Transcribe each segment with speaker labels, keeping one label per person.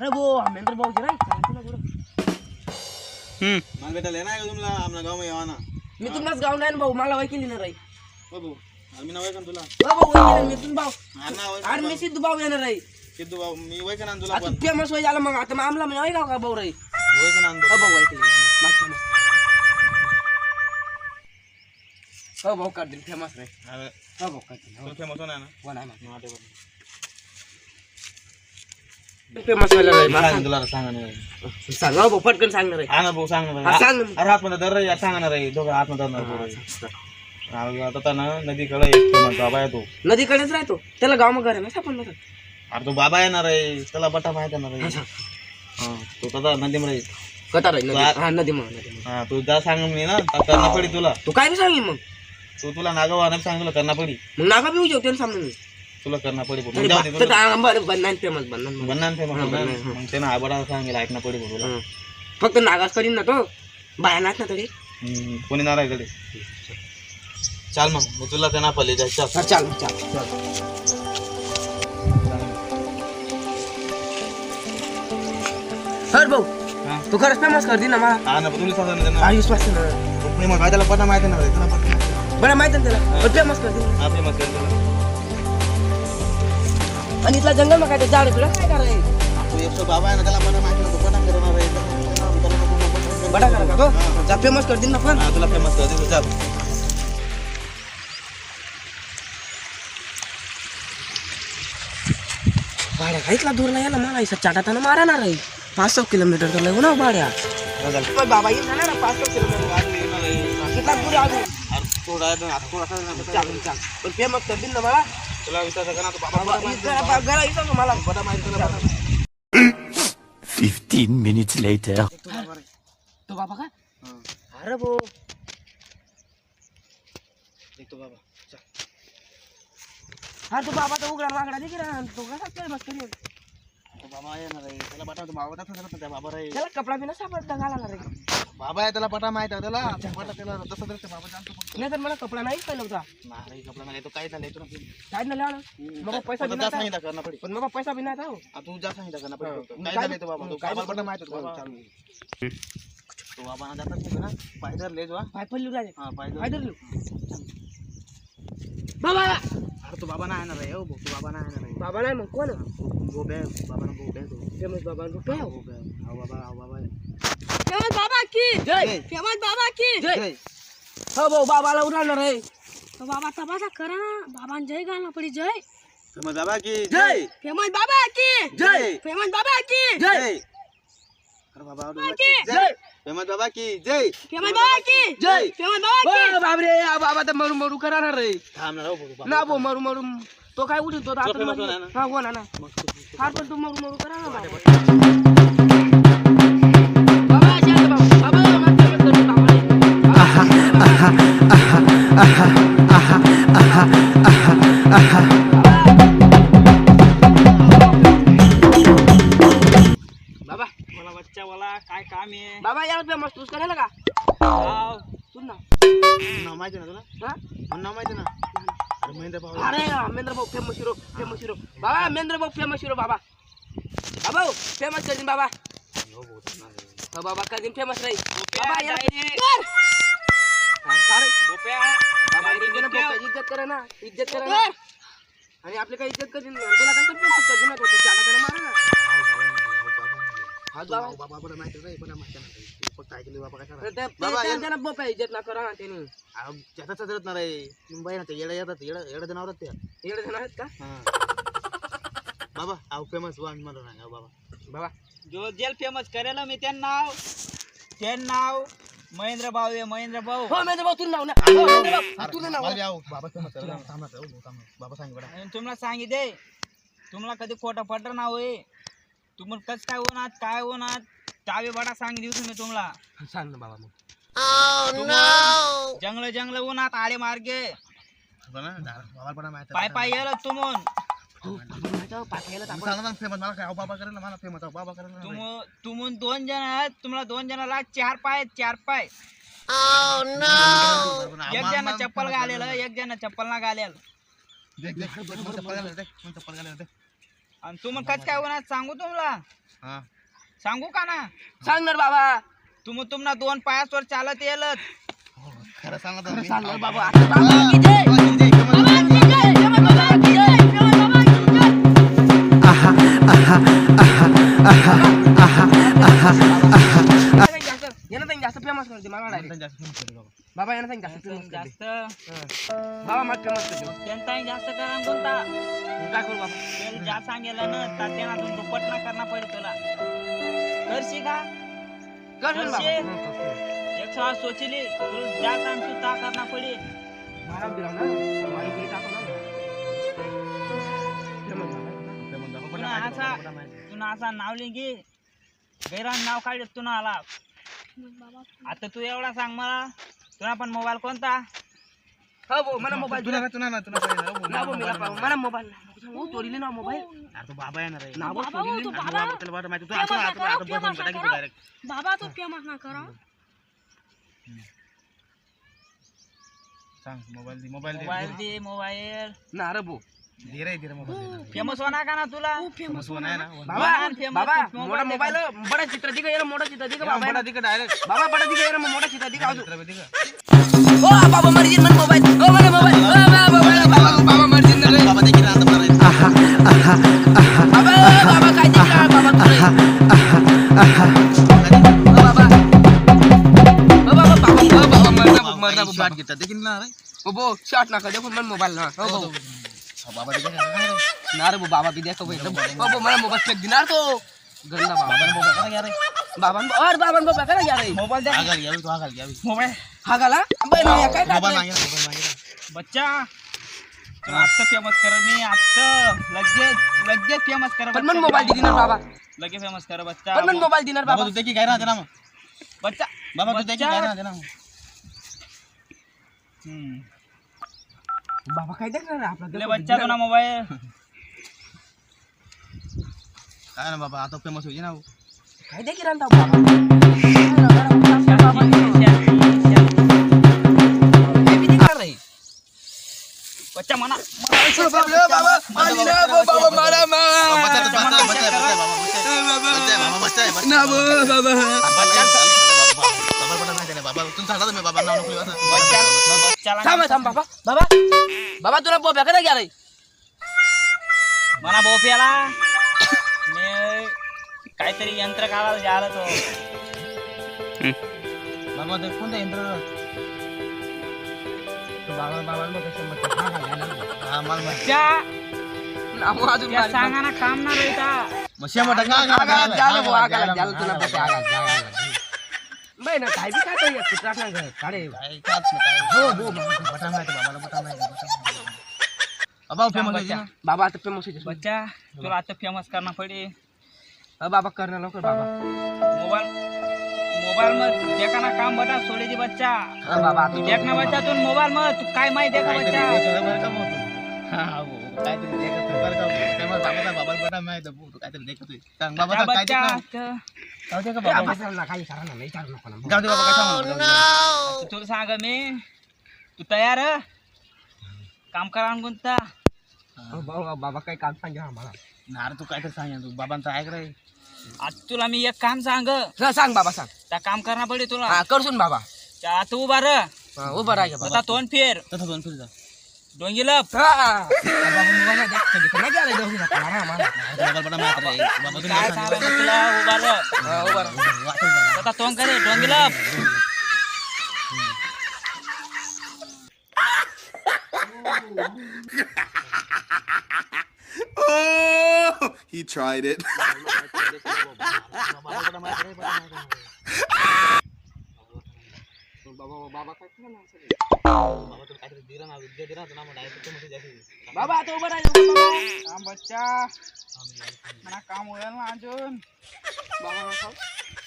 Speaker 1: अरे वो अमेंद्र भाऊ जी ना पुढं
Speaker 2: मला भेटायला नाही का तुम्हाला आपल्या गाव मध्ये ना
Speaker 1: मी तुमलाच गाव नाही भाऊ मला वकील येणार आहे
Speaker 2: बाबू मी नाव आहे तुला
Speaker 1: भाऊ वकील मी तुम भाऊ
Speaker 2: अरे
Speaker 1: अरे मी सिद्धू भाऊ येणार आहे
Speaker 2: सिद्धू भाऊ मी वय का तुला
Speaker 1: आता फेमस होई झालं मग आता मामला म्हणजे आहे का भाऊ रे
Speaker 2: वय का
Speaker 1: भाऊ वकील हो भाऊ कर दिल फेमस रे
Speaker 2: अरे
Speaker 1: हो भाऊ कर दिल
Speaker 2: तुला फेमस होणार ना
Speaker 1: होणार ना
Speaker 2: माटे
Speaker 1: फेमस व्हायला रे
Speaker 2: तुला सांगा नाही
Speaker 1: सांग भाऊ पटकन सांगणार आहे
Speaker 2: हा ना भाऊ सांग ना
Speaker 1: हा, सांग
Speaker 2: अरे आतमध्ये दर रे सांगणार आहे दोघं आतमध्ये दर आता ना नदीकडे एक फेमस बाबा आहे तो
Speaker 1: नदीकडेच राहतो त्याला गाव मग घर आहे ना सापडलं होतं
Speaker 2: अरे तो बाबा येणार आहे त्याला बटा माहित येणार आहे हा तो तसा नदीमध्ये
Speaker 1: कतार आहे नदी हा नदी मग
Speaker 2: हा तू जा सांग मी ना करना पडी तुला
Speaker 1: तू काय बी सांगी मग
Speaker 2: तू तुला नागावा नाही सांग तुला करना पडी
Speaker 1: मग नागा बी उजव त्याला सामने मी
Speaker 2: तुला करना पडी
Speaker 1: बनान फेमस बनान
Speaker 2: बनान फेमस मग ते ना आबडा सांगेल ऐकना पडी तुला
Speaker 1: फक्त नागाच करीन ना तो बाया नाच ना तरी
Speaker 2: कोणी नाराय कडे चाल मग तुला ते ना पल्ली जायचं
Speaker 1: चाल चाल चाल सर भाऊ तू खरंच फेमस कर दी ना मला
Speaker 2: हा ना तुला सांगा ना
Speaker 1: आयुष पासून
Speaker 2: नाही मग त्याला पटा माहिती ना त्याला पटा
Speaker 1: बरं माहिती ना त्याला फेमस कर दी
Speaker 2: हा फेमस कर तुला
Speaker 1: आणि इथला जंगल मग काय ते झाड तुला काय करायचं
Speaker 2: तू एकशे बाबा आहे ना त्याला पटा माहिती ना तू पटा करणार आहे
Speaker 1: बडा करा का तो जा फेमस कर दी ना पण
Speaker 2: हा तुला फेमस कर दे जा
Speaker 1: भाड्या काहीतला दूर नाही याला मला इथं चाटाताना मारणार आहे 500 किलोमीटर तर लागू ना भाड्या बाबा येईल ना 500 किलोमीटर कितना दूर आहे
Speaker 2: थोडा थोडा
Speaker 1: चाल चाल पण फेमस कर दी ना मला
Speaker 2: तुला विचार कर ना तू बाबा
Speaker 1: घरा इथं मला
Speaker 2: पटा माहिती तुला
Speaker 3: 15 minutes later.
Speaker 1: तो बाबा का अरे भाऊ
Speaker 2: तो बाबा
Speaker 1: हा तो बाबा तो उघडा वागडा दे ना तो कसा फेमस करेल
Speaker 2: तो बाबा येणार आहे त्याला पटा तो बाबा जातो त्या बाबा रे
Speaker 1: त्याला कपडा बिना सापडता घालायला रे
Speaker 2: बाबा आहे त्याला पटा माहित आहे त्याला पटा त्याला तसं तर बाबा जाणतो फक्त
Speaker 1: नाही तर मला कपडा नाही पाहिलं होता
Speaker 2: नाही कपडा नाही तो काय झालं तुला
Speaker 1: काय नाही लावलं मग पैसा
Speaker 2: जा
Speaker 1: बिना
Speaker 2: सांगितलं करना पडी
Speaker 1: पण मग पैसा बिना था
Speaker 2: तू जा सांगितलं करना पडी काय झालं तो बाबा तो काय पटा माहित होता चालू तो बाबा ना जातात ना पायदर ले जा
Speaker 1: पाय पडली राजे
Speaker 2: हां पायदर
Speaker 1: काय धरलो बाबा
Speaker 2: अरे तो बाबा नाही येणार आहे हो तो बाबा नाही येणार आहे
Speaker 1: बाबा नाही मग कोण
Speaker 2: गोबे बाबा ना गोबे तो
Speaker 1: फेमस बाबा रुपये
Speaker 2: गोबे आओ बाबा
Speaker 4: फेमस बाबा की
Speaker 1: जय
Speaker 4: फेमस बाबा की
Speaker 1: जय हो भाऊ बाबाला उडाणार आहे
Speaker 4: तो बाबा तमाशा करा ना बाबान जय गाना पड़ी जय
Speaker 2: फेमस बाबा की
Speaker 1: जय
Speaker 4: फेमस बाबा की
Speaker 1: जय
Speaker 4: फेमस बाबा की
Speaker 1: जय
Speaker 2: अरे बाबा
Speaker 4: की
Speaker 2: जय फेमस बाबा की जय
Speaker 4: फेमस बाबा की
Speaker 1: जय
Speaker 4: फेमस बाबा की
Speaker 1: बाबरे बाबा तर मरू मरू करणार रे
Speaker 2: थांब ना हो
Speaker 1: ना भाऊ मरू मरू तो काय उठतो तो आता
Speaker 2: famous होणार ना?
Speaker 1: हा हो ना फार पण तू मरू मरू करा ना बाबा शांत बाबा बाबा
Speaker 2: मला बच्चा वाला काय काम आहे
Speaker 1: बाबा यार फेमस तूच करायला का तू ना
Speaker 2: नाव माहिती ना तुला
Speaker 1: हा
Speaker 2: नाव माहिती ना अरे महेंद्र भाऊ
Speaker 1: अरे मेंद्र भाऊ फेमस हिरो बाबा मेंद्र भाऊ फेमस हिरो बाबा बाबा फेमस कर दिन बाबा हो बाबा कर दिन फेमस रही बाबा यार सारे बाबा इज्जत करे ना आणि आपले काही इज्जत कर दिन तुला कसं फेमस कर दिन तो चाटा त्याला मारा ना हा बाबा
Speaker 2: बाबा बडा माहिती रे बडा माहिती ना फक्त ऐकले बाबा काय करणार
Speaker 1: बाबा त्यांना बाबा इज्जत ना करा ना त्यांनी
Speaker 2: त्याचा चदरत ना रे मुंबई ना ते येडा येतात येडा जनावर ते
Speaker 1: एवढे जण आहेत का
Speaker 2: बाबा आव फेमस वन म्हणून आहे बाबा
Speaker 1: बाबा
Speaker 5: जो जेल फेमस करेला मी त्यांना नाव महेंद्र भाऊ आहे महेंद्र भाऊ
Speaker 1: हो मेंद्र भाऊ तुला नाव ना हो मेंद्र भाऊ तुला नाव
Speaker 2: मला आव बाबा फेमस थांबा बाबा सांग बडा
Speaker 5: आणि तुम्हाला सांगितले तुम्हाला कधी खोटं पडलं नाव आहे तुम्हाला कस काय होणार तावे बडा सांगितलं तुम्ही तुम्हाला
Speaker 1: सांग ना बाबा मग
Speaker 5: जंगल उन्हात आडे मार्गे
Speaker 2: बाबा बडा माहिती
Speaker 5: पाय पाय येल तुम्ही
Speaker 2: सांग ना फेमस मला काय आव बाबा करेल मला फेमस आव बाबा करेल
Speaker 5: तुम्ही 2 जण आहेत तुम्हाला 2 जणाला 4 पाय एक जण चप्पल घालेलं एक जण चप्पल ना घालेल
Speaker 2: देख चप्पल घालेल
Speaker 5: आणि तुम्हाला कस काय होणार सांगू तुम्हाला
Speaker 2: हा
Speaker 5: सांगू का ना
Speaker 1: सांगणार बाबा
Speaker 5: तुम्हाला 2 पायावर चालत येलच
Speaker 2: खरं सांगा
Speaker 1: खरं
Speaker 2: तुम्ही.
Speaker 1: सांगणार बाबा आता बाबा की जय. बाबा की जय. बाबा की जय. यानं त्यांनी जास्त फेमस करते मला direct.
Speaker 2: जास्त फेमस होते बाबा.
Speaker 1: बाबा यानं त्यांनी जास्त फेमस करते
Speaker 5: जास्त
Speaker 1: बाबा मला फेमस करते
Speaker 5: त्यांचा जास्त करा कोणता
Speaker 1: काय करू बाबा
Speaker 5: त्याला जा सांगेल ना तात्याना तुम दुप्पट ना करना पडेल तुला करशी का
Speaker 1: कर ना बाबा.
Speaker 5: करशी?
Speaker 1: हं, करतो.
Speaker 5: एक सवाल सोचली तुला जा सांग तू ता करना पडेल
Speaker 1: मला बिराव ना मला बिरी टाकू ना फेमस झाला.
Speaker 2: फेमस बाबा.
Speaker 5: तुला असा तुला असा नाव लिंगी गैरान नाव काढ तुला आला
Speaker 4: बाबा
Speaker 5: आता तू एवढा सांग मला तुला पण मोबाईल कोणता
Speaker 1: हो भाऊ मला मोबाईल
Speaker 2: तुला तुला ना तुला काय ना,
Speaker 1: ना भाऊ मला पाहू मला मोबाईल हो चोरीले ना मोबाईल
Speaker 2: अरे तो बाबा येणार आहे.
Speaker 1: नाव
Speaker 4: बाबा
Speaker 1: चोरीले
Speaker 4: तू
Speaker 2: अरे
Speaker 4: बाबा
Speaker 2: बाबा त्याला बरं माहिती तू आता आता आता बसून टाकी तू डायरेक्ट.
Speaker 4: बाबा तू फेमस ना करा
Speaker 2: सांग मोबाईल दे मोबाईल
Speaker 5: मोबाईल दे मोबाईल
Speaker 1: ना रे भाऊ
Speaker 2: दे रे दे रे मोबाईल.
Speaker 5: फेमस होणार का ना तुला
Speaker 4: खूप फेमस
Speaker 2: फेमस आहे ना.
Speaker 1: बाबा
Speaker 5: famous
Speaker 1: बाबा
Speaker 5: mobile
Speaker 1: मोठा
Speaker 5: देखा.
Speaker 1: मोबाईल बड़ा चित्र दिखा यार मोठा चित्र दिखा बाबा
Speaker 2: बडा दिका डायरेक्ट.
Speaker 1: बाबा बड़ा दिखा यार मोठा चित्र दिखा अजून
Speaker 2: चित्र दिका.
Speaker 1: ओ बाबा मर्जी मन मोबाईल ओ मला मोबाईल ओ बाबा मर्जी न रे
Speaker 2: बाबा देखील आता मारायचं.
Speaker 1: बाबा बाबा काय दिखा बाबा बाबा मरना
Speaker 2: शॉट घेतात देखील ना रे.
Speaker 1: ओ बो शॉट ना कर देखो मन मोबाईल ना ओ बो
Speaker 2: बाबा देखील ना रे.
Speaker 1: ना रे बाबा भी देखो भाई ओ बो मला मोबाईल फेक दिनार तो गंदा बाबा
Speaker 2: बाबा मोबाईल करा घ्या रे.
Speaker 1: बाबा और बाबा बाबा करा यार
Speaker 5: मोबाईल दे
Speaker 2: आगाल घ्यावी तू आगाल घ्यावी.
Speaker 5: मोबाईल
Speaker 1: हा गाला अबे ना काय
Speaker 2: मोबाईल
Speaker 1: काय
Speaker 2: मागे ना, मोबाईल मागे ना.
Speaker 5: बच्चा तुला आत्ता फेमस कर मी आत्ता लगेच फेमस कर
Speaker 1: पण मन मोबाईल दिनार बाबा
Speaker 5: लगेच फेमस कर बच्चा
Speaker 1: पण मन मोबाईल दिनार
Speaker 2: बाबा
Speaker 1: बाबा
Speaker 2: तू देखील काय राहते ना मग.
Speaker 5: बच्चा
Speaker 2: बाबा तू देखील काय राहते ना मग.
Speaker 1: बाबा काय देणार आपला
Speaker 5: ले बच्चा तुला मोबाईल
Speaker 2: काय ना बाबा आता फेमस होईल ना.
Speaker 1: काय देखील रांता बाबा बाबा काय भी दिखा रही
Speaker 5: बच्चा मना
Speaker 1: बाबा मारी ना बाबा मारा मा ना बाबा थांब थांब बाबा बाबा बाबा तुला बोब्या करा घ्या रे
Speaker 5: मना बोप्याला मी काहीतरी यंत्र काढायला जायला तो
Speaker 2: बाबा ते कोणतं यंत्र.
Speaker 1: बाबा बाबा मग कसं मत हा घालायला
Speaker 2: हा मला माहिती.
Speaker 5: बच्चा
Speaker 1: नामो अजून
Speaker 5: त्या सांगा ना काम ना रेता
Speaker 2: मग शेमट का
Speaker 1: आगाला जालो भाऊ आगाला जालो तुला बोटे आगाला बाई ना काय बी काय तर कुत्रा ना घर काढे हो हो
Speaker 2: बटा माहिती बाबाला बटा माहिती. बाबा फेमस होईल ना.
Speaker 1: बाबा आता फेमस होते
Speaker 5: बच्चा तुला आता फेमस करना पडे
Speaker 1: बाबा करना लवकर बाबा
Speaker 5: मोबाईल मग देखा ना काम बटा सोडे दे बच्चा
Speaker 1: हा बाबा आता
Speaker 5: देख ना बच्चा तू मोबाईल मग तू काय माहिती आहे का बच्चा
Speaker 2: काहीतरी देखत बरं का फेमस बाबाचा बाबाला बटा माहिती तू काहीतरी देखतोय. सांग बाबा
Speaker 5: त्या
Speaker 2: काय
Speaker 5: बच्चा
Speaker 2: देखत जाऊ दे का
Speaker 1: बाबा
Speaker 2: बाबा.
Speaker 1: बसायला काही करा ना नाही चालू नको ना
Speaker 2: जाऊ दे बाबा काय सांगू.
Speaker 5: तुला सांग मी तू तयार आहे? काम करा कोणता
Speaker 1: बाबा बाबा काही काम सांगा आम्हाला
Speaker 2: नार तू काहीतरी सांग तू बाबांचं ऐक रे.
Speaker 5: आज तुला मी एक काम सांग
Speaker 1: सांग बाबा सांग
Speaker 5: त्या काम करना पडे तुला
Speaker 1: हा करसून बाबा
Speaker 5: त्या आता उभा र
Speaker 1: उभं राहा बाबा
Speaker 5: आता तोंड फेर
Speaker 2: तसं दोन फिर जा.
Speaker 5: डोंगी लप
Speaker 1: बाबा मोबाईल देख सगळं नाही गेलं दोघी जाता ना आम्हाला
Speaker 2: बाबाला बटा माहिती रे. बाबा तुम्ही
Speaker 5: काय
Speaker 2: सांगितलं.
Speaker 5: सांग तुला उभा र
Speaker 1: उभं राहा
Speaker 2: वाचून जा.
Speaker 5: आता तोंड करे डोंगी लप
Speaker 3: He tried it.
Speaker 1: बाबा काय करणार असं?
Speaker 2: बाबा तुला काहीतरी दिलं ना विद्या दिला ना मग डायरेक्ट मध्ये जायचं.
Speaker 1: बाबा आता उभं राहा
Speaker 5: काम बच्चा मला काम होईल ना अजून
Speaker 1: बाबा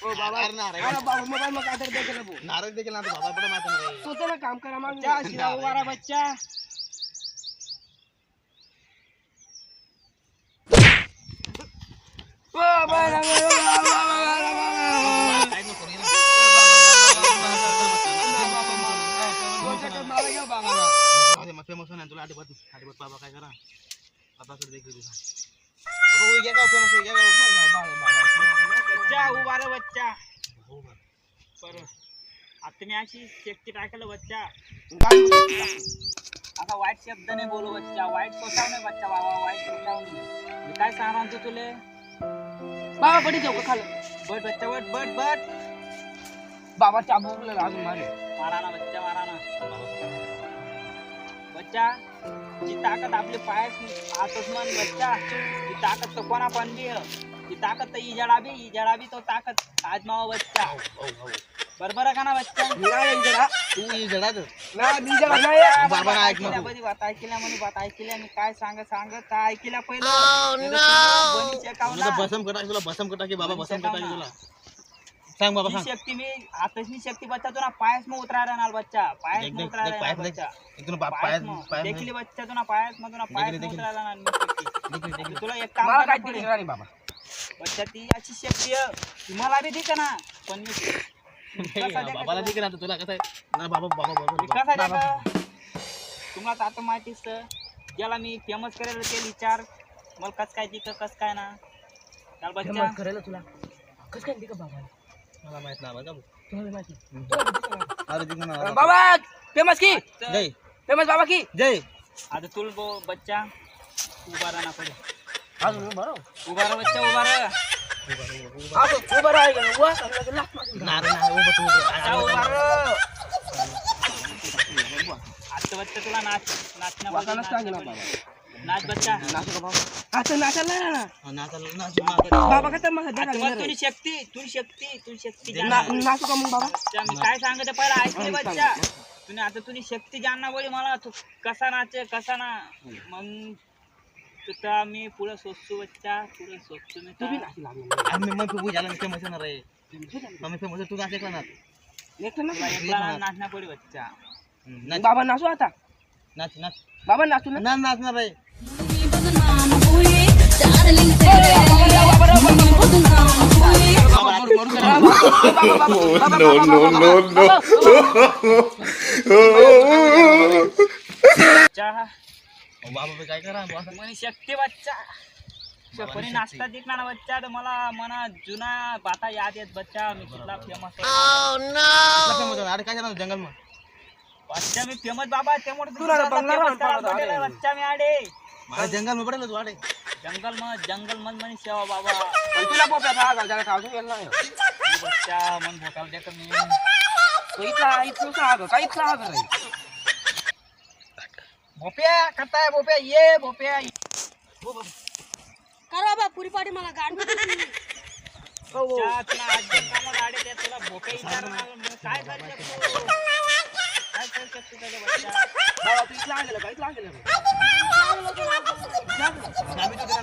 Speaker 1: ओ बाबा
Speaker 2: करणार आहे.
Speaker 1: अरे बाबा मोबाईल मग काय तर देखेल भाऊ
Speaker 2: नारळ देखील ना बाबा बटा माहिती रे.
Speaker 1: तू ना काम करा मग
Speaker 5: बच्चा सीधा उभा रहा बच्चा
Speaker 2: फेमस होणार तुला आधी बाबा काय करा बाबाकडे देखील बाबा, ये गाव famous आहे, ये गाव.
Speaker 5: बच्चा उभा रे बच्चा बरं आता तुम्ही अशी शेपटी टाकलं बच्चा आता वाईट शब्द नाही बोलू बच्चा वाईट सोचाव नाही बच्चा बाबा वाईट सोचाव नाही मी काय सांगतो तुले
Speaker 1: बाबा पडी जाऊ का खाली
Speaker 5: बट बच्चा बट
Speaker 1: बाबा चाबूक अजून मारे
Speaker 5: मारा ना बच्चा जी ताकद आपली पायात आतच मन बच्चा ती ताकद तो कोणा पण बी ती ताकद तर इजडाबी तो ताकद आजमावा बच्चा बरोबर आहे का ना बच्चा
Speaker 1: नाही जरा
Speaker 2: तू ये जडात.
Speaker 1: नाही मी जरा नाही
Speaker 2: बाबा ना ऐक नको.
Speaker 5: बधी बात ऐकल्या मी काय सांगत ऐकल्या पहिलं
Speaker 2: तुला भस्म कटा की बाबा भस्म कटा की तुला सांग बाबा सांग.
Speaker 5: शक्ती मी आताची शक्ती बच्चा तुला पायस में उतरा रहना बच्चा पायस
Speaker 2: देख
Speaker 5: में
Speaker 2: देख
Speaker 5: उतरा
Speaker 2: देख
Speaker 5: रहना
Speaker 2: पायस देख
Speaker 5: बच्चा
Speaker 2: इथून पायस पायस
Speaker 5: देखली बच्चा तुला पायस में पायस में उतरा रहना
Speaker 2: देख
Speaker 5: तुला एक काम
Speaker 1: मला
Speaker 5: करायला
Speaker 1: काय
Speaker 5: पडेल.
Speaker 1: दिली नाही बाबा
Speaker 5: बच्चा ती याची शक्ती आहे तुम्हाला बी दिका ना पण मी कसा देका
Speaker 2: बाबाला
Speaker 5: तुला?
Speaker 2: ठीक ना तुला कसं आहे ना बाबा बाबा
Speaker 5: मी कसा
Speaker 2: बाबा
Speaker 5: देका? तुम्हाला तर आता माहितीच तर, ज्याला मी फेमस करायला ते विचार मला कस काय दिक कस काय ना चाल बच्चा
Speaker 1: करायला तुला कसं काय दिका बाबा
Speaker 2: मला माहित ना बाबा
Speaker 1: तुम्हाला माहिती
Speaker 2: अरे ठीक ना
Speaker 1: बाबा फेमस की
Speaker 2: जय
Speaker 1: फेमस बाबा की
Speaker 2: जय.
Speaker 5: आता तुल बच्चा उभा राहना पडे
Speaker 1: अजून बरोबर
Speaker 5: उभा रहा बच्चा उभा रहा
Speaker 1: उभं राहायला
Speaker 2: नारे ना उभं तू
Speaker 5: बच्चा उभा रहा आता बच्चा तुला नाचना
Speaker 1: वाकायला
Speaker 5: पाहिजे,
Speaker 1: सांग ना
Speaker 5: नाचना
Speaker 1: बाबा
Speaker 5: पाहिजे. नाच बच्चा
Speaker 1: नाचू का बाबा आता नाचायला नाही ना
Speaker 2: नाचा
Speaker 1: बाबा का तर मग
Speaker 5: आता बघ तुझी शक्ती जाणणार.
Speaker 1: नाचू का मग बाबा
Speaker 5: बच्चा, मी काय सांगते पहिला ऐकले बच्चा तुने आता तुझी शक्ती जाणना बोली मला तू कसा नाचे कसा ना मग तुझा मी पुढे सोचतो बच्चा पुढे सोचतो मी
Speaker 1: तू बी
Speaker 5: का.
Speaker 1: नाचू लागला
Speaker 2: आम्ही मग तू झाला मी फेमस होणार रे मग फेमस तू नाच ना
Speaker 1: एकटं
Speaker 5: तुला
Speaker 1: नाच
Speaker 5: एकला नाचना पडी बच्चा
Speaker 2: नाच
Speaker 1: बाबा नाचू आता
Speaker 2: नाच नाच
Speaker 1: बाबा नाचू ना
Speaker 2: ना नाचणार रे
Speaker 5: बच्चा
Speaker 2: बाबा काय करा
Speaker 5: म्हणे शक्ती बच्चा कोणी नाचता दिखणार ना बच्चा तर मला मना जुना बाता याद येत बच्चा मी कुठला फेमस
Speaker 2: अरे काय करणार जंगल मग
Speaker 5: बच्चा मी फेमस बाबा त्यामुळे
Speaker 1: तुला ना बंगला
Speaker 5: famous
Speaker 1: बांधला
Speaker 5: करा
Speaker 1: होता,
Speaker 5: पडेल
Speaker 1: अरे.
Speaker 5: बच्चा मी आडे
Speaker 2: मला जंगल में पडेल तू अरे
Speaker 5: जंगल मन म्हणे सेवा बाबा
Speaker 1: तुला पोप्या त्याला खाऊ गेला नाही
Speaker 5: बच्चा मन भोकाल देतो मी
Speaker 1: तो इथला इथला आग काय इथला आग नाही
Speaker 5: भोप्या करताय भोप्या ये भोप्या
Speaker 4: कर बाबा पुरी पाटी मला गाडी
Speaker 5: बच्चा, तुला अर्जंट कामात आडे ते तुला भोप्या विचारणार मी काय करू शकतो काय करू शकतो त्याच्या बच्चा
Speaker 1: बाबा तू इथला आगेला का इथला आगेला
Speaker 2: आम्ही तो केला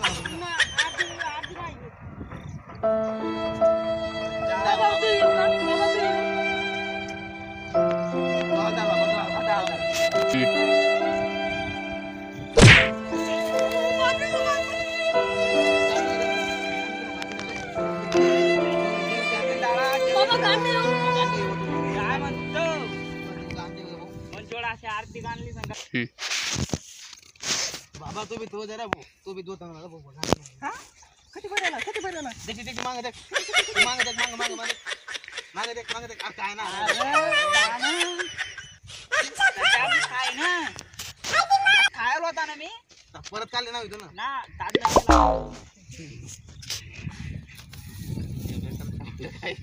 Speaker 5: काय म्हणतो मंचोळा अशी आरती गाणली सांगा
Speaker 2: बाबा तू भी तो जरा तू भी दो चांगला भाऊ
Speaker 1: कधी बरं
Speaker 2: देख देख मांग देख मांग देख मांग मांग मांग देख अरे काय ना
Speaker 5: काय ना खायला होता ना मी
Speaker 2: परत काढले ना इथं ना
Speaker 5: ना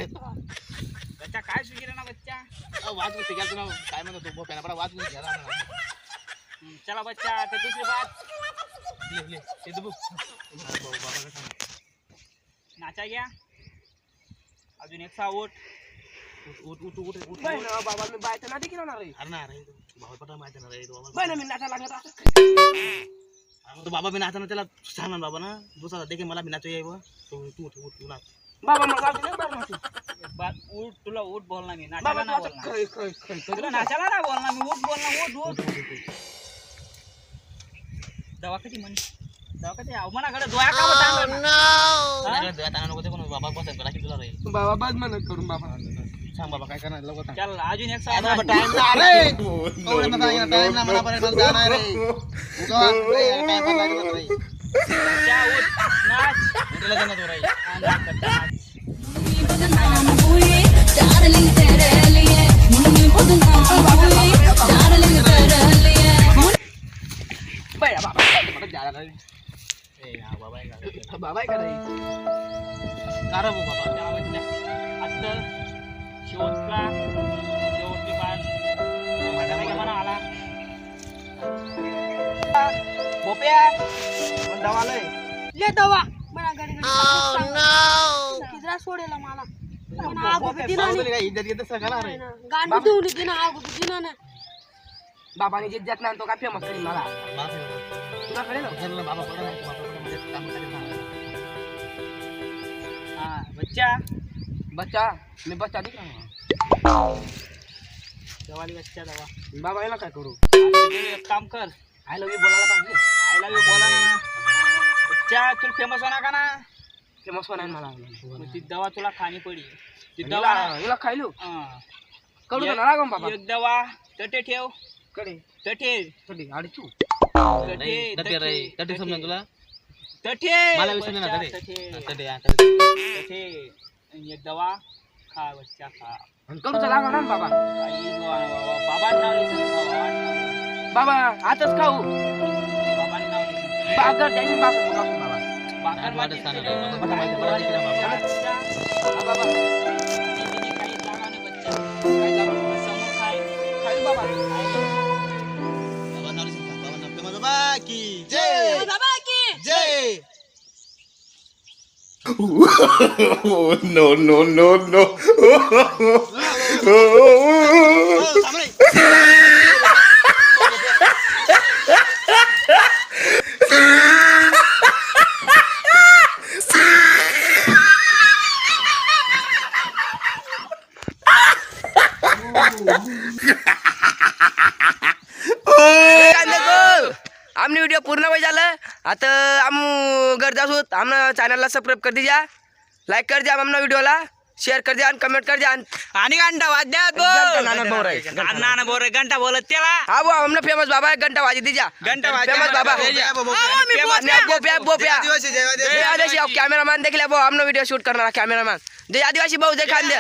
Speaker 5: बच्चा काय सुगिरा ना बच्चा
Speaker 2: वाच गोष्टी घ्या तुला काय म्हणतो तो बोप्याला बडा वाच गोष्टी घ्या
Speaker 5: चला बच्चा ते दुसरी बात
Speaker 2: ले ले ते दबू
Speaker 5: नाचा गया अजून एक सावट
Speaker 2: उठ उठ उठ उठ
Speaker 1: बाय ना बाबा मी बायचं ना देखील होणार रे
Speaker 2: अरे ना रे बाबा पटा माहिती ना रे तो बाबा
Speaker 1: बाय ना मी नाचायला लागत असं
Speaker 2: तो बाबा भी नाचना त्याला सांग ना बाबा ना दुसरा देखे मला भी नाचू यायव तू तू उठ उठ तू नाच
Speaker 1: बाबा मग गावठी नाही बरं नाचू
Speaker 5: बात उठ तुला उठ बोलना मी
Speaker 1: बाबा
Speaker 5: नाचायला
Speaker 1: तू
Speaker 5: ना
Speaker 1: असं
Speaker 5: बोलना
Speaker 1: खै
Speaker 5: तुला नाचायला ना बोलना मी उठ बोलना उठ उठ दवा कधी म्हण दवा कधी अवमानाकडे डोळ्या का
Speaker 2: नाही रे आता नको ते पण बाबा बसत राखी तुला रे
Speaker 1: बाबा बाद म्हणत करून बाबा
Speaker 2: सांग बाबा काय करणार लवकर सांग
Speaker 5: चल अजून एक
Speaker 2: अरे
Speaker 5: सावट
Speaker 2: टाइम ना रे एवढं ना टाइम ना मला पर्यंत जाणार रे उगा रे टाइम लागला रे
Speaker 5: बच्चा उठ नाच
Speaker 2: उठला जाणार तो राई.
Speaker 5: हा, नाच बच्चा नाच.
Speaker 1: बया बाबा परत जायला लागली.
Speaker 2: ए, हा बाबा आहे का?
Speaker 1: बाबा आहे का नाही?
Speaker 2: का रे भाऊ बाबा?
Speaker 5: त्या बच्चा आता शेवटची बात म्हणाला का म्हणा आला बोप्या
Speaker 1: पण दवा आलाय.
Speaker 4: ले दवा मला घरी किजरा सोडेल मला
Speaker 2: बाहुबली काय इज्जत घेत असं का ना रे?
Speaker 4: गांडी देऊन येते ना आग दिना ना
Speaker 1: बाबाने जे देत नाही तो काय फेमस करीन मला. तुला कळेल ना?
Speaker 2: घरला बाबा पडला नाही, बाबा पडला म्हणजे काम करेल ना.
Speaker 5: हा बच्चा
Speaker 1: बच्चा मी बच्चा दिख रहा
Speaker 5: दवाली बच्चा दवा
Speaker 1: बाबा याला काय करू?
Speaker 5: आता तू एक काम कर
Speaker 1: आय लव्ह यू बोलायला पाहिजे.
Speaker 5: आय लव्ह यू बोला ना बच्चा तुला फेमस होणार का ना
Speaker 1: फेमस पण आहे मला.
Speaker 5: मग ती दवा तुला खाणी पडी ती दवा
Speaker 1: हिला खायलो
Speaker 5: हा.
Speaker 1: कडू
Speaker 5: एक-
Speaker 1: ना लागम बाबा.
Speaker 5: एक दवा तटे ठेव
Speaker 1: कडे
Speaker 5: तठे
Speaker 1: कडे आडचू.
Speaker 2: नाही, तटे रे, तटे समजा तुला.
Speaker 5: तठे
Speaker 2: मला विसरलं ना,
Speaker 5: बच्चा,
Speaker 2: तटे.
Speaker 5: तठे
Speaker 2: तटे, हा, तटे.
Speaker 5: तठे आणि एक दवा खा बच्चा खा
Speaker 1: कडूचा लागम ना बाबा.
Speaker 5: आई बाबांना नाव लिहिलं, बाबांना नाव लिहिलं.
Speaker 1: बाबा आताच खाऊ.
Speaker 5: बाबांना नाव लिहिलं.
Speaker 1: बाकर त्यांनी बाकर खाऊ बाबा.
Speaker 5: बाकर
Speaker 2: वाटत
Speaker 5: वाटीत
Speaker 2: सांगा
Speaker 5: केलं.
Speaker 2: रे, मला माहिती पडलं की नाही बाबा.
Speaker 5: बच्चा,
Speaker 1: हा बाबा
Speaker 5: तिने काही जागा नाही बच्चा.
Speaker 1: काय लागम?
Speaker 5: समोर खाय.
Speaker 1: खाऊ बाबा.
Speaker 2: बाबा नाव सांगा, बाबा नाव. प्रेमा बाबा की जय.
Speaker 4: बाबा की
Speaker 2: जय.
Speaker 3: Oh, no, no, no, no.
Speaker 2: हो, थांब रे.
Speaker 1: आमने व्हिडिओ पूर्ण वय झालं. आता आम गरजा आहोत आमना चॅनलला सबस्क्राईब कर दीजा, लाईक कर द्या आमना व्हिडिओला, शेअर कर द्या आणि कमेंट कर द्या.
Speaker 5: आणि घंटा वाद्यात
Speaker 1: घंटा नाना बोर आहे.
Speaker 5: नाना बोर घंटा बोलत त्याला
Speaker 1: हा भाऊ आमना फेमस बाबा आहे, घंटा वाजी दीजा.
Speaker 5: घंटा वाजवा.
Speaker 1: फेमस बाबा. बोप्या बोप्या
Speaker 2: आदिवासी जय आदिवासी.
Speaker 1: जय आदिवासी कॅमेरामॅन देखील भाऊ आमना व्हिडिओ शूट करणारा कॅमेरामॅन जय आदिवासी भाऊ जय खांदे.